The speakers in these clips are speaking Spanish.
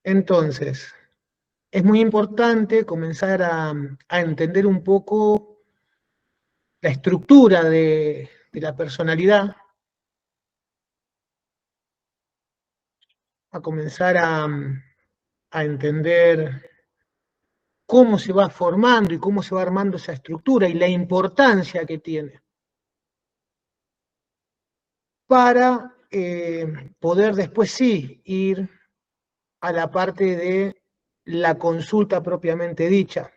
Entonces, es muy importante comenzar a entender un poco la estructura de la personalidad, a comenzar a entender cómo se va formando y cómo se va armando esa estructura y la importancia que tiene para poder después sí ir a la parte de la consulta propiamente dicha.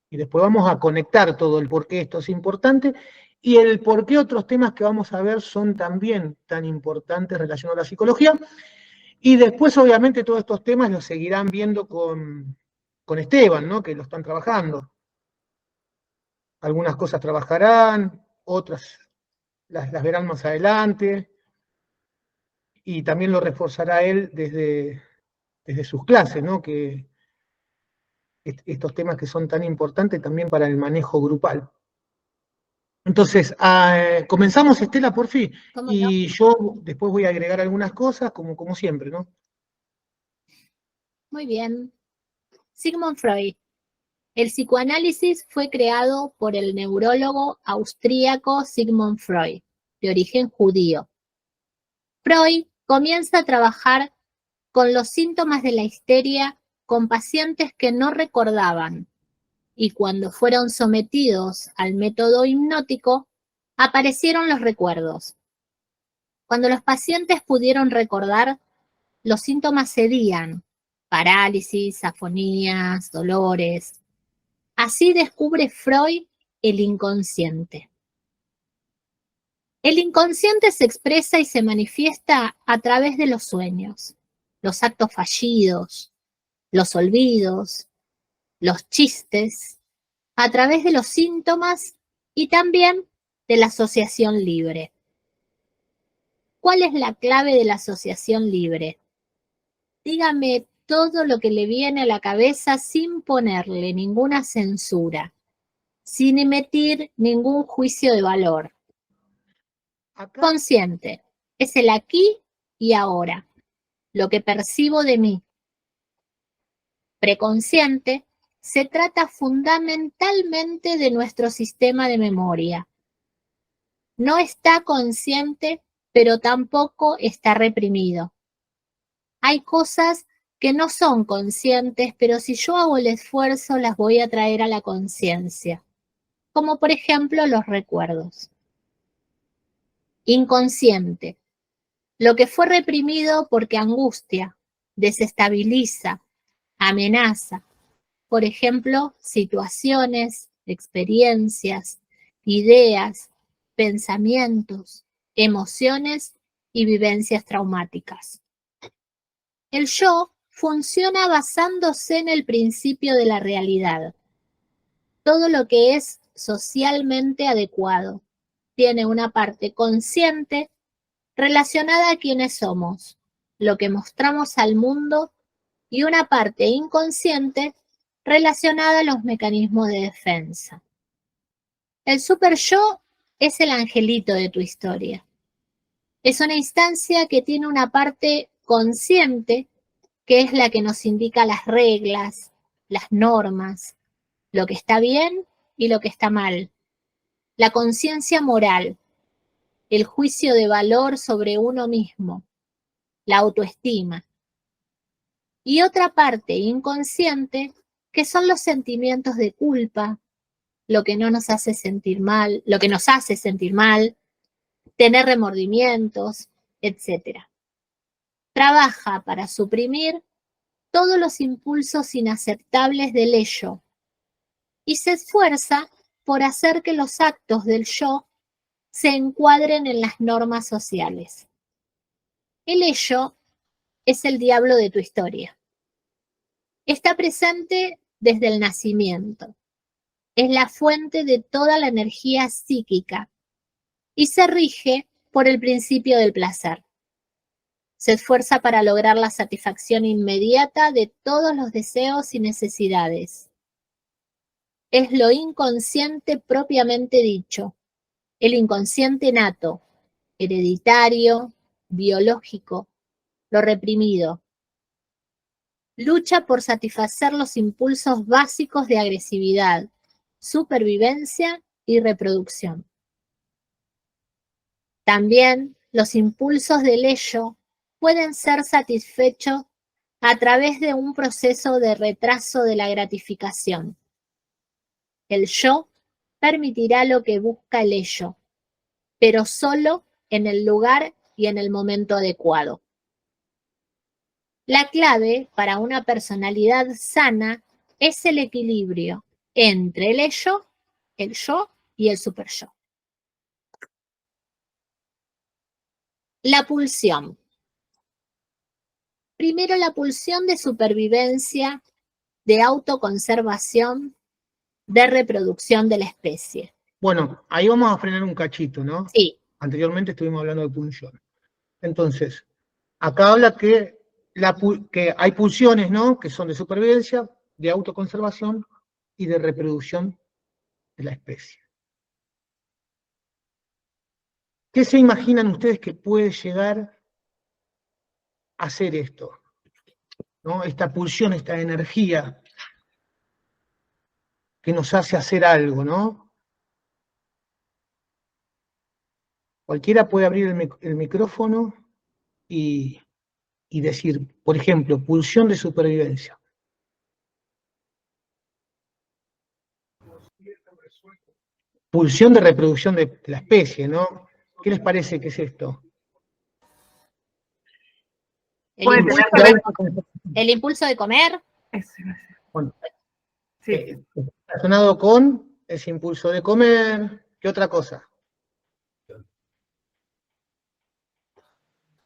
Y después vamos a conectar todo el por qué esto es importante y el por qué otros temas que vamos a ver son también tan importantes relacionados a la psicología. Y después, obviamente, todos estos temas los seguirán viendo con Esteban, ¿no? Que lo están trabajando. Algunas cosas trabajarán, otras las verán más adelante, y también lo reforzará él desde sus clases, ¿no? Que estos temas que son tan importantes también para el manejo grupal. Entonces, comenzamos, Estela, por fin, ¿Cómo no? y yo después voy a agregar algunas cosas, como siempre, ¿no? Muy bien. Sigmund Freud. El psicoanálisis fue creado por el neurólogo austríaco Sigmund Freud, de origen judío. Freud comienza a trabajar con los síntomas de la histeria con pacientes que no recordaban, y cuando fueron sometidos al método hipnótico, aparecieron los recuerdos. Cuando los pacientes pudieron recordar, los síntomas cedían: parálisis, afonías, dolores. Así descubre Freud el inconsciente. El inconsciente se expresa y se manifiesta a través de los sueños, los actos fallidos, los olvidos, los chistes, a través de los síntomas y también de la asociación libre. ¿Cuál es la clave de la asociación libre? Dígame todo lo que le viene a la cabeza sin ponerle ninguna censura, sin emitir ningún juicio de valor. Acá, Consciente es el aquí y ahora, lo que percibo de mí. Preconsciente se trata fundamentalmente de nuestro sistema de memoria. No está consciente, pero tampoco está reprimido. Hay cosas que no son conscientes, pero si yo hago el esfuerzo las voy a traer a la conciencia, como por ejemplo los recuerdos. Inconsciente, lo que fue reprimido porque angustia, desestabiliza, amenaza. Por ejemplo, situaciones, experiencias, ideas, pensamientos, emociones y vivencias traumáticas. El yo funciona basándose en el principio de la realidad. Todo lo que es socialmente adecuado tiene una parte consciente relacionada a quiénes somos, lo que mostramos al mundo, y una parte inconsciente relacionada a los mecanismos de defensa. El super yo es el angelito de tu historia. Es una instancia que tiene una parte consciente, que es la que nos indica las reglas, las normas, lo que está bien y lo que está mal. La conciencia moral, el juicio de valor sobre uno mismo, la autoestima. Y otra parte inconsciente, que son los sentimientos de culpa, lo que no nos hace sentir mal, lo que nos hace sentir mal, tener remordimientos, etc. Trabaja para suprimir todos los impulsos inaceptables del ello y se esfuerza por hacer que los actos del yo se encuadren en las normas sociales. El ello es el diablo de tu historia. Está presente desde el nacimiento. Es la fuente de toda la energía psíquica y se rige por el principio del placer. Se esfuerza para lograr la satisfacción inmediata de todos los deseos y necesidades. Es lo inconsciente propiamente dicho, el inconsciente nato, hereditario, biológico, lo reprimido. lucha por satisfacer los impulsos básicos de agresividad, supervivencia y reproducción. También los impulsos del ello pueden ser satisfechos a través de un proceso de retraso de la gratificación. El yo permitirá lo que busca el ello, pero solo en el lugar y en el momento adecuado. La clave para una personalidad sana es el equilibrio entre el ello, el yo y el superyo. La pulsión. Primero, la pulsión de supervivencia, de autoconservación, de reproducción de la especie. Bueno, ahí vamos a frenar un cachito, ¿no? Sí. Anteriormente estuvimos hablando de pulsión. Entonces, acá habla que hay pulsiones, ¿no? Que son de supervivencia, de autoconservación y de reproducción de la especie. ¿Qué se imaginan ustedes que puede llegar a hacer esto? ¿No? Esta pulsión, esta energía que nos hace hacer algo, ¿no? Cualquiera puede abrir el micrófono y decir, por ejemplo, pulsión de supervivencia. Pulsión de reproducción de la especie, ¿no? ¿Qué les parece que es esto? El impulso de comer. Bueno, sí. Relacionado con ese impulso de comer, ¿qué otra cosa?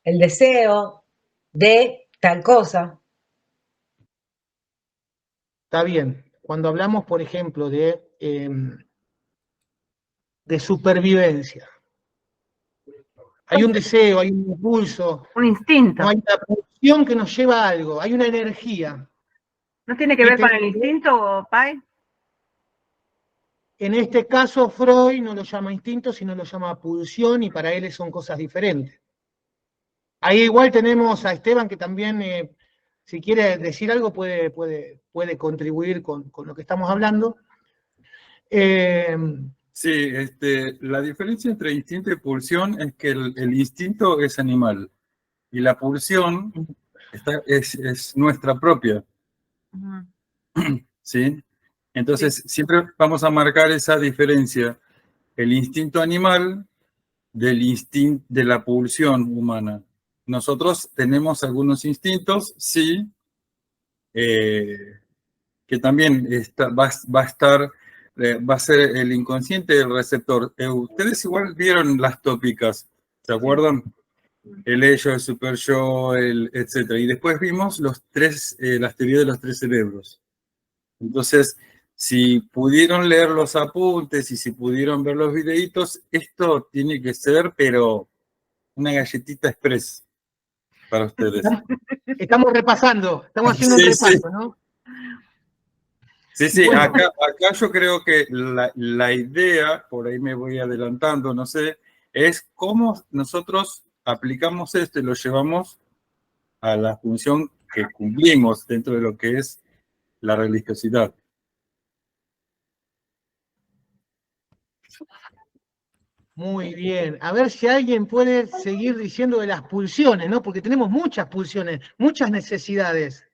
El deseo de tal cosa. Está bien. Cuando hablamos, por ejemplo, de supervivencia, hay un deseo, hay un impulso. Un instinto. No hay una pulsión que nos lleva a algo, hay una energía. ¿No tiene que ver con el instinto, Pai? En este caso, Freud no lo llama instinto, sino lo llama pulsión, y para él son cosas diferentes. Ahí igual tenemos a Esteban, que también, si quiere decir algo, puede contribuir con lo que estamos hablando. Sí, la diferencia entre instinto y pulsión es que el instinto es animal y la pulsión es nuestra propia. ¿Sí? Entonces, siempre vamos a marcar esa diferencia, el instinto animal del instinto de la pulsión humana. Nosotros tenemos algunos instintos, sí, que también va a ser el inconsciente del receptor. Ustedes igual vieron las tópicas, ¿se acuerdan? El ello, el superyo, etc. Y después vimos las teorías de los tres cerebros. Entonces, si pudieron leer los apuntes y si pudieron ver los videitos, esto tiene que ser, pero una galletita express para ustedes. Estamos repasando, estamos haciendo un repaso, ¿no? Sí, bueno. Acá yo creo que la idea, por ahí me voy adelantando, no sé, es cómo nosotros aplicamos esto y lo llevamos a la función que cumplimos dentro de lo que es la religiosidad. Muy bien. A ver si alguien puede seguir diciendo de las pulsiones, ¿no? Porque tenemos muchas pulsiones, muchas necesidades.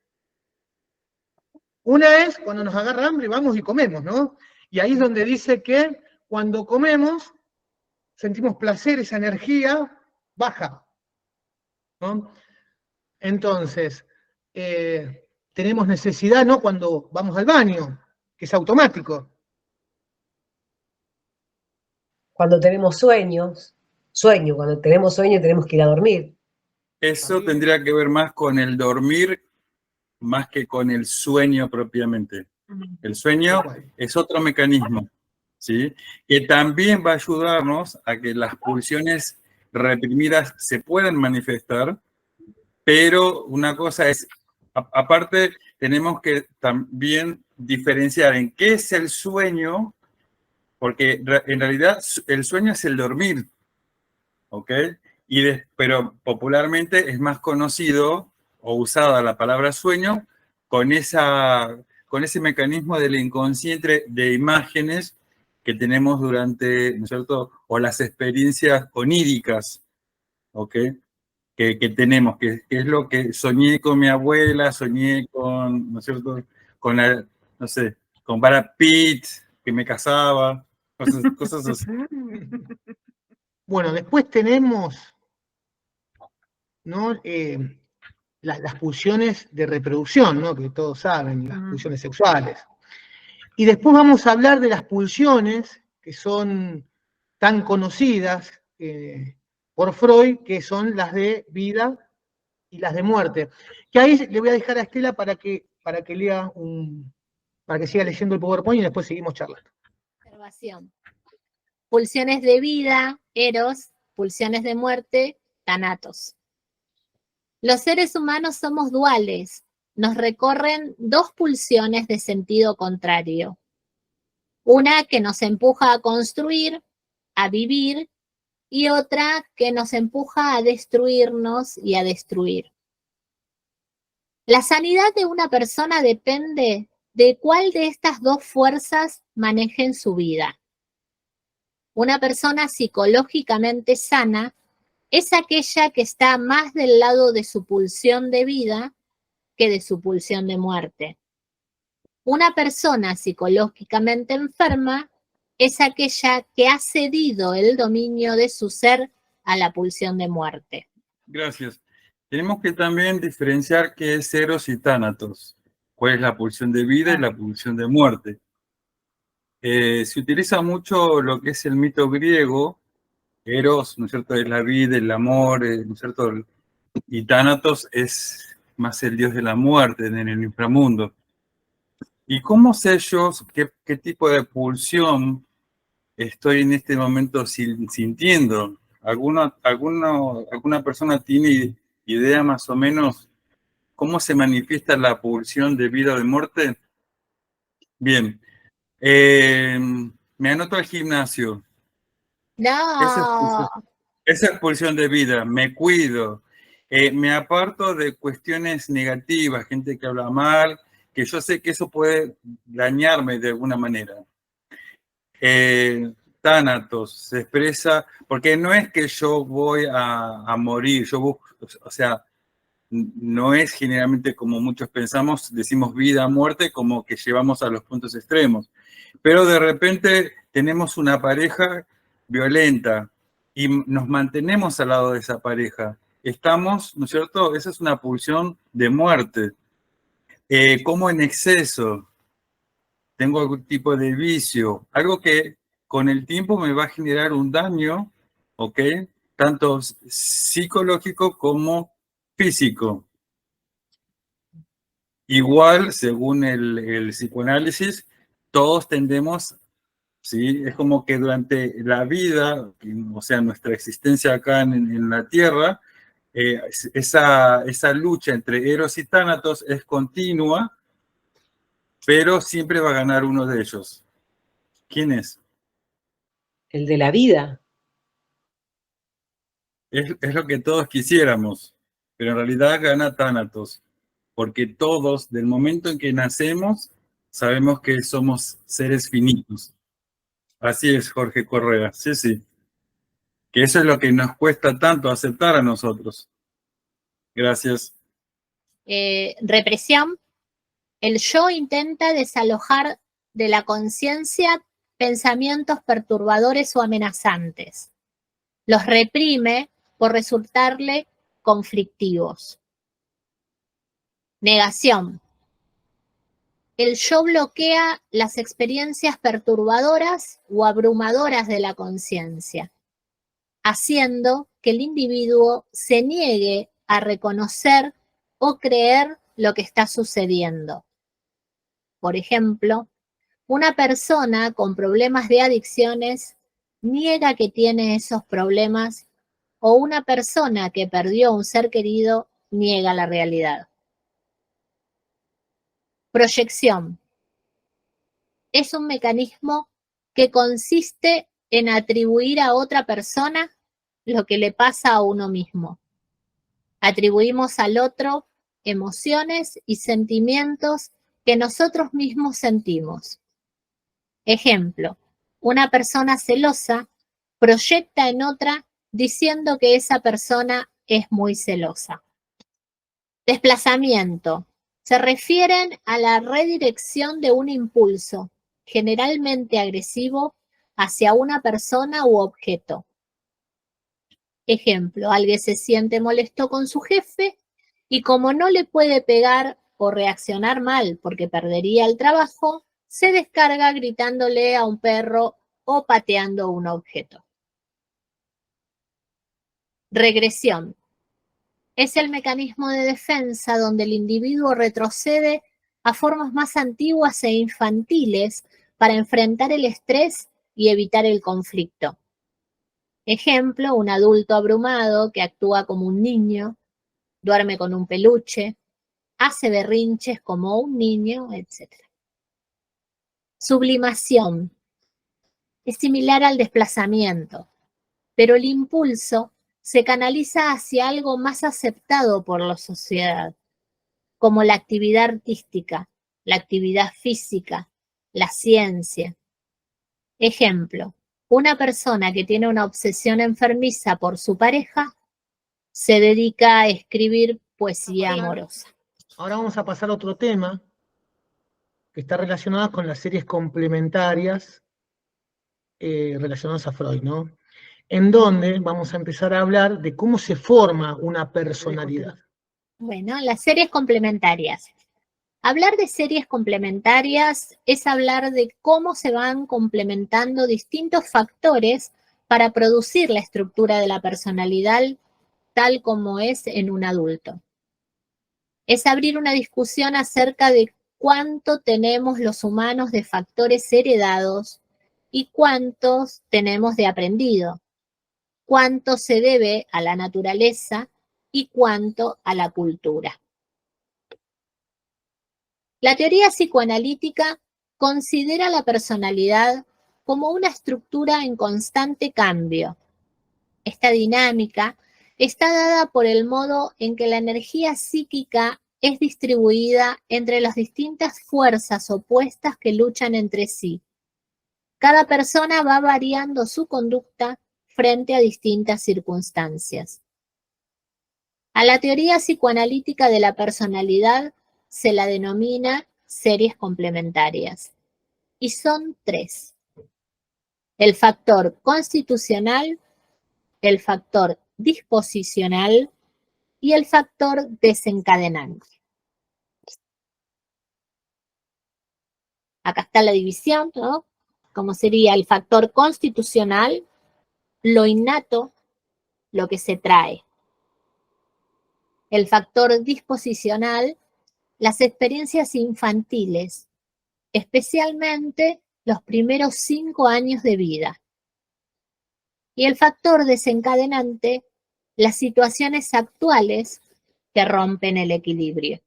Una es cuando nos agarra hambre, vamos y comemos, ¿no? Y ahí es donde dice que cuando comemos, sentimos placer, esa energía baja, ¿no? Entonces, tenemos necesidad, ¿no? Cuando vamos al baño, que es automático. Cuando tenemos cuando tenemos sueño tenemos que ir a dormir. Eso tendría que ver más con el dormir, más que con el sueño propiamente. El sueño es otro mecanismo, ¿sí? Que también va a ayudarnos a que las pulsiones reprimidas se puedan manifestar, pero una cosa es, aparte tenemos que también diferenciar en qué es el sueño, porque en realidad el sueño es el dormir, ¿ok? Pero popularmente es más conocido o usada la palabra sueño con ese mecanismo del inconsciente de imágenes que tenemos durante, ¿no es cierto?, o las experiencias oníricas, ¿ok?, que tenemos, que es lo que soñé con mi abuela, soñé con, ¿no es cierto?, con la, no sé, con Brad Pitt, que me casaba, cosas así. Bueno, después tenemos, ¿no? Las pulsiones de reproducción, ¿no? Que todos saben, las pulsiones sexuales. Y después vamos a hablar de las pulsiones que son tan conocidas por Freud, que son las de vida y las de muerte. Que ahí le voy a dejar a Estela para que lea para que siga leyendo el PowerPoint y después seguimos charlando. Observación. Pulsiones de vida, eros, pulsiones de muerte, thanatos. Los seres humanos somos duales, nos recorren dos pulsiones de sentido contrario. Una que nos empuja a construir, a vivir, y otra que nos empuja a destruirnos y a destruir. La sanidad de una persona depende de cuál de estas dos fuerzas manejen su vida. Una persona psicológicamente sana es aquella que está más del lado de su pulsión de vida que de su pulsión de muerte. Una persona psicológicamente enferma es aquella que ha cedido el dominio de su ser a la pulsión de muerte. Gracias. Tenemos que también diferenciar qué es eros y tánatos, cuál es la pulsión de vida y la pulsión de muerte. Se utiliza mucho lo que es el mito griego, eros, ¿no es cierto?, es la vida, el amor, ¿no es cierto?, y tánatos es más el dios de la muerte en el inframundo. ¿Y cómo sé yo qué tipo de pulsión estoy en este momento sintiendo? ¿Alguna persona tiene idea más o menos cómo se manifiesta la pulsión de vida o de muerte? Bien, me anoto al gimnasio. No. Esa es pulsión de vida, me cuido, me aparto de cuestiones negativas, gente que habla mal, que yo sé que eso puede dañarme de alguna manera. Tánatos se expresa, porque no es que yo voy a morir, yo busco, o sea, no es generalmente como muchos pensamos, decimos vida, muerte, como que llevamos a los puntos extremos. Pero de repente tenemos una pareja violenta y nos mantenemos al lado de esa pareja. Estamos, ¿no es cierto? Esa es una pulsión de muerte. Como en exceso, tengo algún tipo de vicio, algo que con el tiempo me va a generar un daño, ¿ok? Tanto psicológico como físico. Igual, según el psicoanálisis, todos tendemos, ¿sí? Es como que durante la vida, o sea, nuestra existencia acá en la Tierra, esa lucha entre eros y tánatos es continua, pero siempre va a ganar uno de ellos. ¿Quién es? El de la vida. Es lo que todos quisiéramos, pero en realidad gana tánatos, porque todos, del momento en que nacemos, sabemos que somos seres finitos. Así es, Jorge Correa, sí, sí. Que eso es lo que nos cuesta tanto aceptar a nosotros. Gracias. Represión. El yo intenta desalojar de la conciencia pensamientos perturbadores o amenazantes. Los reprime por resultarle conflictivos. Negación. El yo bloquea las experiencias perturbadoras o abrumadoras de la conciencia, haciendo que el individuo se niegue a reconocer o creer lo que está sucediendo. Por ejemplo, una persona con problemas de adicciones niega que tiene esos problemas, o una persona que perdió un ser querido niega la realidad. Proyección. Es un mecanismo que consiste en atribuir a otra persona lo que le pasa a uno mismo. Atribuimos al otro emociones y sentimientos que nosotros mismos sentimos. Ejemplo, una persona celosa proyecta en otra diciendo que esa persona es muy celosa. Desplazamiento. Se refieren a la redirección de un impulso, generalmente agresivo, hacia una persona u objeto. Ejemplo, alguien se siente molesto con su jefe y como no le puede pegar o reaccionar mal porque perdería el trabajo, se descarga gritándole a un perro o pateando un objeto. Regresión. Es el mecanismo de defensa donde el individuo retrocede a formas más antiguas e infantiles para enfrentar el estrés y evitar el conflicto. Ejemplo, un adulto abrumado que actúa como un niño, duerme con un peluche, hace berrinches como un niño, etc. Sublimación. Es similar al desplazamiento, pero el impulso se canaliza hacia algo más aceptado por la sociedad, como la actividad artística, la actividad física, la ciencia. Ejemplo, una persona que tiene una obsesión enfermiza por su pareja se dedica a escribir poesía amorosa. Ahora vamos a pasar a otro tema que está relacionado con las series complementarias relacionadas a Freud, ¿no? En donde vamos a empezar a hablar de cómo se forma una personalidad. Bueno, las series complementarias. Hablar de series complementarias es hablar de cómo se van complementando distintos factores para producir la estructura de la personalidad tal como es en un adulto. Es abrir una discusión acerca de cuánto tenemos los humanos de factores heredados y cuántos tenemos de aprendido, cuánto se debe a la naturaleza y cuánto a la cultura. La teoría psicoanalítica considera la personalidad como una estructura en constante cambio. Esta dinámica está dada por el modo en que la energía psíquica es distribuida entre las distintas fuerzas opuestas que luchan entre sí. Cada persona va variando su conducta frente a distintas circunstancias. A la teoría psicoanalítica de la personalidad se la denomina series complementarias, y son 3. El factor constitucional, el factor disposicional y el factor desencadenante. Acá está la división, ¿no? Como sería el factor constitucional, lo innato, lo que se trae. El factor disposicional, las experiencias infantiles, especialmente los primeros 5 años de vida. Y el factor desencadenante, las situaciones actuales que rompen el equilibrio.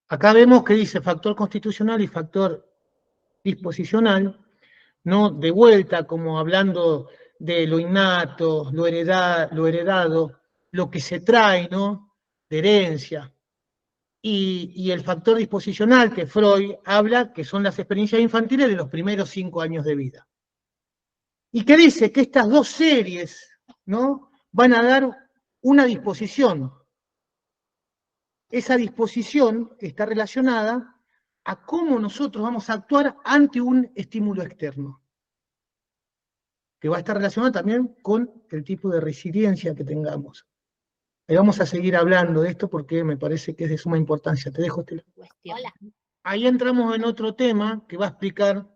Acá vemos que dice factor constitucional y factor disposicional, ¿no? De vuelta, como hablando de lo innato, lo heredado, lo que se trae, ¿no? De herencia. Y el factor disposicional que Freud habla, que son las experiencias infantiles de los primeros 5 años de vida. Y que dice que estas 2 series, ¿no? Van a dar una disposición. Esa disposición está relacionada a cómo nosotros vamos a actuar ante un estímulo externo, que va a estar relacionado también con el tipo de resiliencia que tengamos. Y vamos a seguir hablando de esto porque me parece que es de suma importancia. Te dejo este. Hola. Ahí entramos en otro tema que va a explicar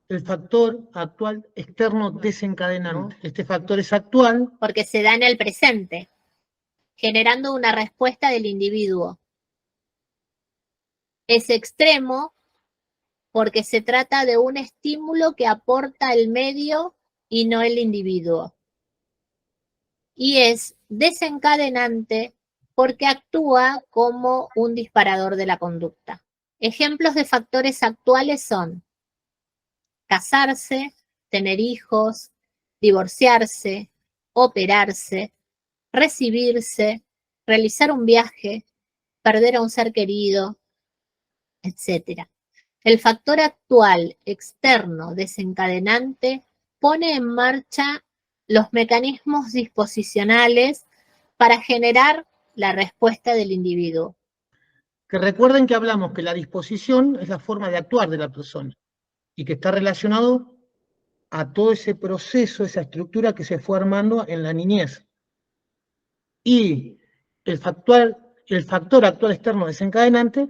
el factor actual externo desencadenante. Este factor es actual porque se da en el presente, generando una respuesta del individuo. Es extremo porque se trata de un estímulo que aporta el medio y no el individuo. Y es desencadenante porque actúa como un disparador de la conducta. Ejemplos de factores actuales son casarse, tener hijos, divorciarse, operarse, recibirse, realizar un viaje, perder a un ser querido, etc. El factor actual externo desencadenante pone en marcha los mecanismos disposicionales para generar la respuesta del individuo. Que recuerden que hablamos que la disposición es la forma de actuar de la persona y que está relacionado a todo ese proceso, esa estructura que se fue armando en la niñez. Y el factor actual externo desencadenante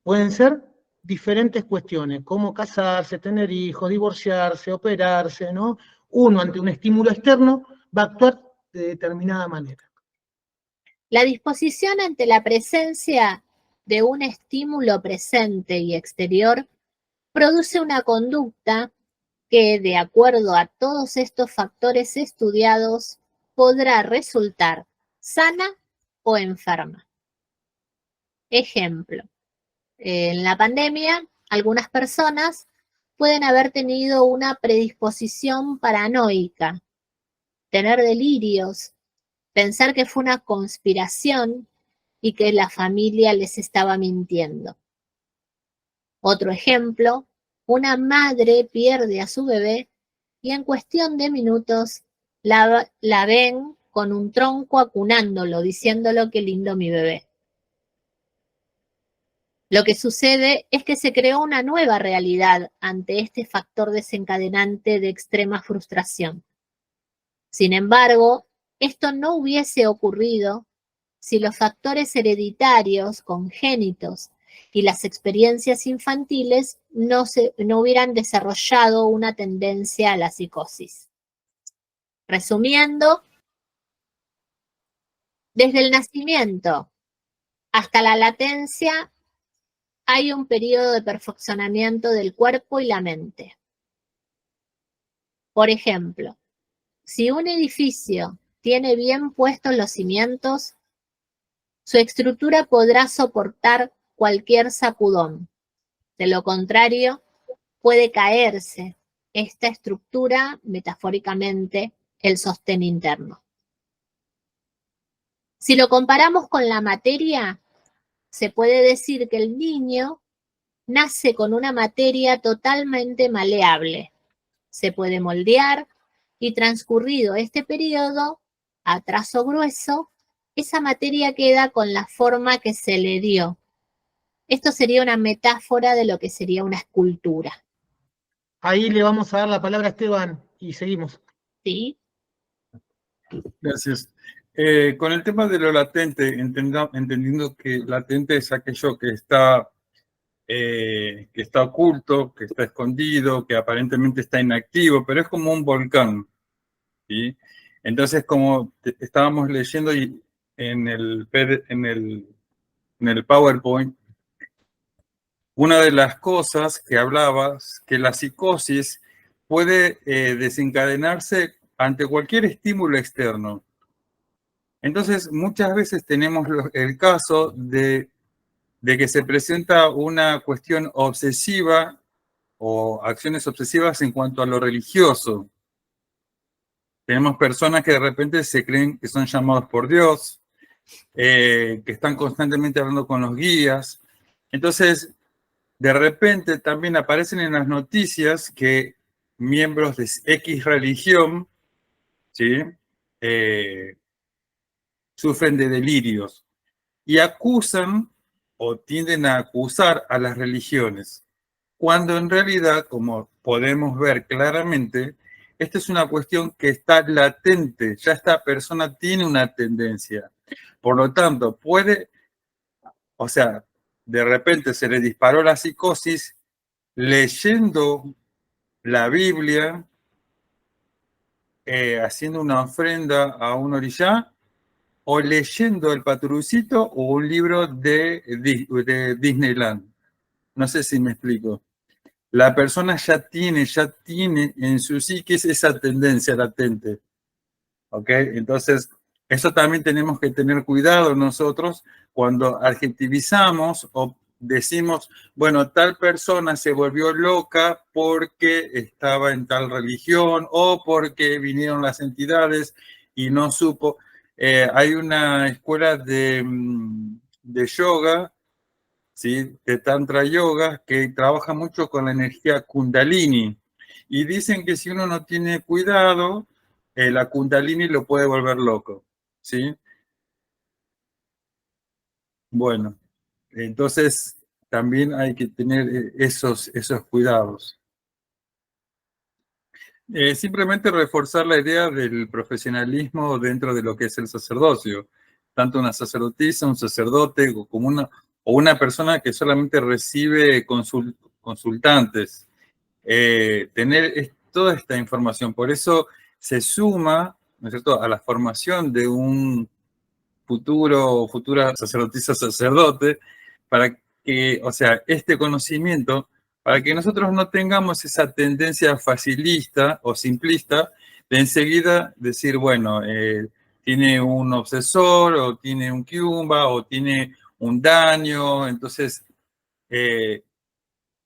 pueden ser diferentes cuestiones, como casarse, tener hijos, divorciarse, operarse, ¿no? Uno ante un estímulo externo va a actuar de determinada manera. La disposición ante la presencia de un estímulo presente y exterior produce una conducta que, de acuerdo a todos estos factores estudiados, podrá resultar sana o enferma. Ejemplo, en la pandemia, algunas personas pueden haber tenido una predisposición paranoica, tener delirios, pensar que fue una conspiración y que la familia les estaba mintiendo. Otro ejemplo, una madre pierde a su bebé y en cuestión de minutos la ven con un tronco acunándolo, diciéndolo qué lindo mi bebé. Lo que sucede es que se creó una nueva realidad ante este factor desencadenante de extrema frustración. Sin embargo, esto no hubiese ocurrido si los factores hereditarios, congénitos y las experiencias infantiles no hubieran desarrollado una tendencia a la psicosis. Resumiendo, desde el nacimiento hasta la latencia hay un periodo de perfeccionamiento del cuerpo y la mente. Por ejemplo, si un edificio tiene bien puestos los cimientos, su estructura podrá soportar cualquier sacudón. De lo contrario, puede caerse esta estructura, metafóricamente, el sostén interno. Si lo comparamos con la materia, se puede decir que el niño nace con una materia totalmente maleable. Se puede moldear y transcurrido este periodo, a trazo grueso, esa materia queda con la forma que se le dio. Esto sería una metáfora de lo que sería una escultura. Ahí le vamos a dar la palabra a Esteban y seguimos. ¿Sí? Gracias. Con el tema de lo latente, entendiendo que latente es aquello que está oculto, que está escondido, que aparentemente está inactivo, pero es como un volcán, ¿sí? Entonces, como estábamos leyendo en el PowerPoint, una de las cosas que hablabas, que la psicosis puede desencadenarse ante cualquier estímulo externo. Entonces, muchas veces tenemos el caso de que se presenta una cuestión obsesiva o acciones obsesivas en cuanto a lo religioso. Tenemos personas que de repente se creen que son llamados por Dios, que están constantemente hablando con los guías. Entonces, de repente también aparecen en las noticias que miembros de X religión, ¿sí? Sufren de delirios y acusan o tienden a acusar a las religiones, cuando en realidad, como podemos ver claramente, esta es una cuestión que está latente, ya esta persona tiene una tendencia. Por lo tanto, o sea, de repente se le disparó la psicosis leyendo la Biblia, haciendo una ofrenda a un orishá, o leyendo El Patroncito o un libro de Disneyland. No sé si me explico. La persona ya tiene en su psiquis esa tendencia latente. ¿Ok? Entonces, eso también tenemos que tener cuidado nosotros cuando adjetivizamos o decimos, bueno, tal persona se volvió loca porque estaba en tal religión o porque vinieron las entidades y no supo. Hay una escuela de de yoga, ¿sí? De Tantra Yoga, que trabaja mucho con la energía Kundalini. Y dicen que si uno no tiene cuidado, la Kundalini lo puede volver loco, ¿sí? Bueno, entonces también hay que tener esos cuidados. Simplemente reforzar la idea del profesionalismo dentro de lo que es el sacerdocio. Tanto una sacerdotisa, un sacerdote, como una persona que solamente recibe consultantes. Tener toda esta información. Por eso se suma, ¿no es cierto?, a la formación de un futuro o futura sacerdotisa, sacerdote, para que, o sea, este conocimiento, para que nosotros no tengamos esa tendencia facilista o simplista de enseguida decir, bueno, tiene un obsesor, o tiene un kiumba, o tiene un daño, entonces,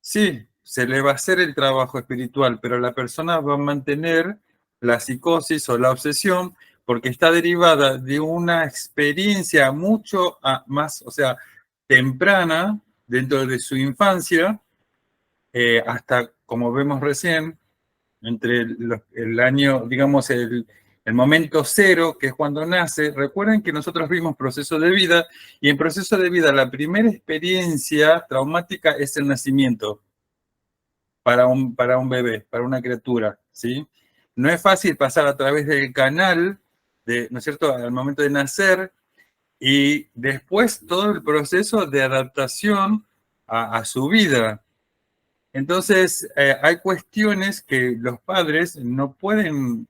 sí, se le va a hacer el trabajo espiritual, pero la persona va a mantener la psicosis o la obsesión porque está derivada de una experiencia mucho más, o sea, temprana dentro de su infancia, hasta, como vemos recién, entre el año, digamos, el momento cero, que es cuando nace. Recuerden que nosotros vimos proceso de vida, y en proceso de vida la primera experiencia traumática es el nacimiento para un bebé, para una criatura, ¿sí? No es fácil pasar a través del canal, ¿no es cierto?, al momento de nacer, y después todo el proceso de adaptación a su vida. Entonces, hay cuestiones que los padres no pueden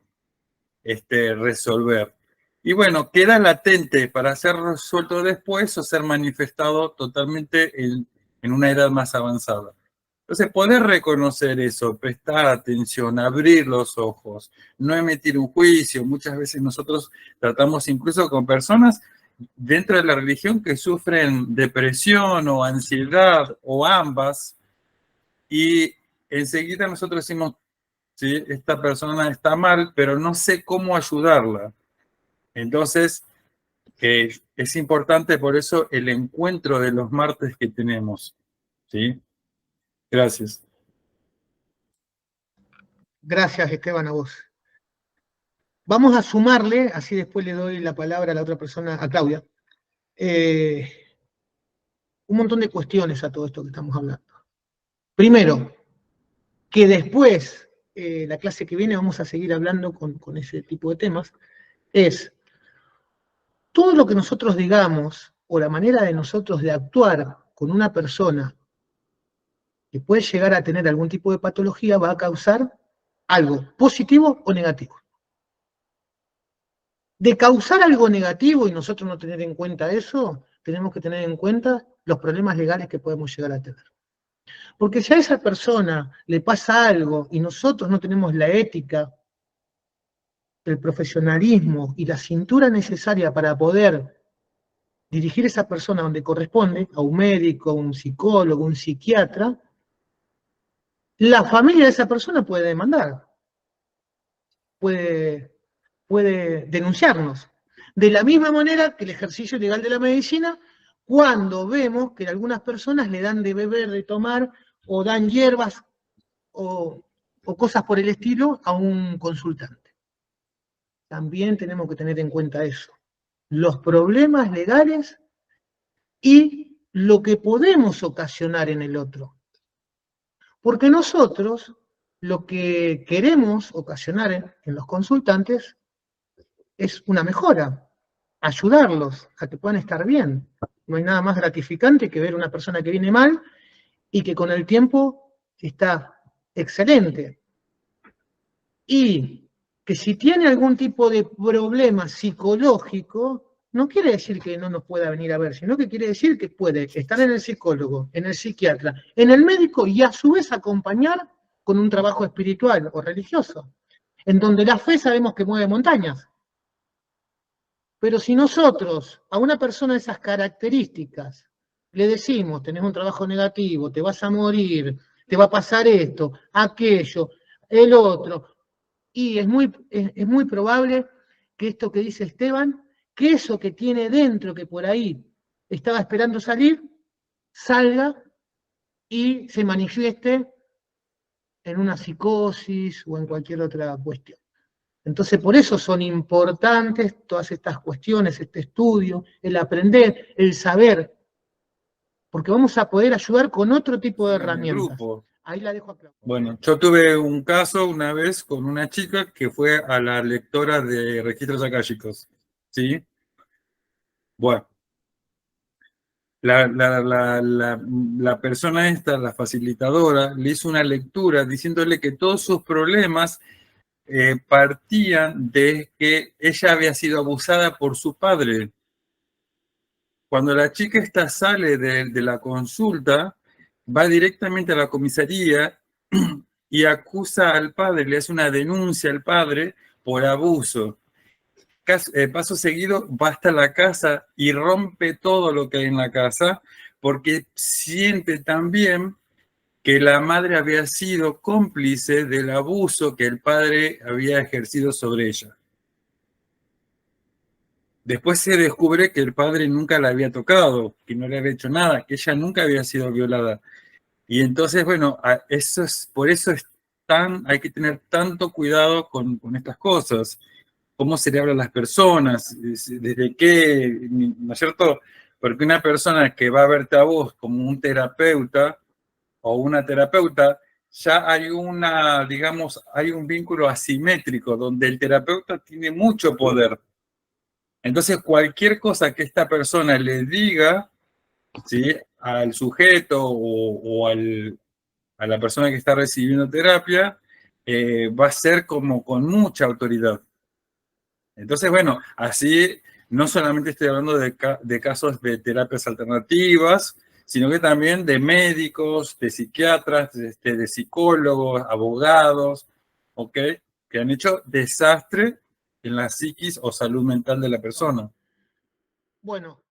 resolver. Y bueno, queda latente para ser resuelto después o ser manifestado totalmente en una edad más avanzada. Entonces, poder reconocer eso, prestar atención, abrir los ojos, no emitir un juicio. Muchas veces nosotros tratamos incluso con personas dentro de la religión que sufren depresión o ansiedad o ambas, y enseguida nosotros decimos, sí, esta persona está mal, pero no sé cómo ayudarla. Entonces, es importante por eso el encuentro de los martes que tenemos, ¿sí? Gracias. Gracias, Esteban, a vos. Vamos a sumarle, así después le doy la palabra a la otra persona, a Claudia, un montón de cuestiones a todo esto que estamos hablando. Primero, que después, la clase que viene, vamos a seguir hablando con ese tipo de temas, es todo lo que nosotros digamos, o la manera de nosotros de actuar con una persona que puede llegar a tener algún tipo de patología, va a causar algo positivo o negativo. De causar algo negativo y nosotros no tener en cuenta eso, tenemos que tener en cuenta los problemas legales que podemos llegar a tener. Porque si a esa persona le pasa algo y nosotros no tenemos la ética, el profesionalismo y la cintura necesaria para poder dirigir a esa persona donde corresponde, a un médico, a un psicólogo, un psiquiatra, la familia de esa persona puede demandar, puede denunciarnos. De la misma manera que el ejercicio legal de la medicina, cuando vemos que algunas personas le dan de beber, de tomar, o dan hierbas o cosas por el estilo a un consultante. También tenemos que tener en cuenta eso. Los problemas legales y lo que podemos ocasionar en el otro. Porque nosotros lo que queremos ocasionar en los consultantes es una mejora, ayudarlos a que puedan estar bien. No hay nada más gratificante que ver a una persona que viene mal y que con el tiempo está excelente. Y que si tiene algún tipo de problema psicológico, no quiere decir que no nos pueda venir a ver, sino que quiere decir que puede estar en el psicólogo, en el psiquiatra, en el médico y a su vez acompañar con un trabajo espiritual o religioso, en donde la fe sabemos que mueve montañas. Pero si nosotros a una persona de esas características le decimos, tenés un trabajo negativo, te vas a morir, te va a pasar esto, aquello, el otro, y es muy probable que esto que dice Esteban, que eso que tiene dentro, que por ahí estaba esperando salir, salga y se manifieste en una psicosis o en cualquier otra cuestión. Entonces, por eso son importantes todas estas cuestiones, este estudio, el aprender, el saber, porque vamos a poder ayudar con otro tipo de En el herramientas. grupo. Ahí la dejo a Claudia. Bueno, yo tuve un caso una vez con una chica que fue a la lectora de registros akáshicos, ¿sí? Bueno, la persona esta, la facilitadora, le hizo una lectura diciéndole que todos sus problemas partían de que ella había sido abusada por su padre. Cuando la chica esta sale de la consulta, va directamente a la comisaría y acusa al padre, le hace una denuncia al padre por abuso. Paso seguido, va hasta la casa y rompe todo lo que hay en la casa porque siente también que la madre había sido cómplice del abuso que el padre había ejercido sobre ella. Después se descubre que el padre nunca la había tocado, que no le había hecho nada, que ella nunca había sido violada. Y entonces, bueno, por eso hay que tener tanto cuidado con estas cosas. Cómo se le habla a las personas, desde qué, ¿no es cierto? Porque una persona que va a verte a vos como un terapeuta o una terapeuta, ya hay digamos, hay un vínculo asimétrico donde el terapeuta tiene mucho poder. Entonces, cualquier cosa que esta persona le diga, ¿sí?, al sujeto o a la persona que está recibiendo terapia, va a ser como con mucha autoridad. Entonces, bueno, así no solamente estoy hablando de casos de terapias alternativas, sino que también de médicos, de psiquiatras, de psicólogos, abogados, ¿ok?, que han hecho desastre en la psiquis o salud mental de la persona. Bueno,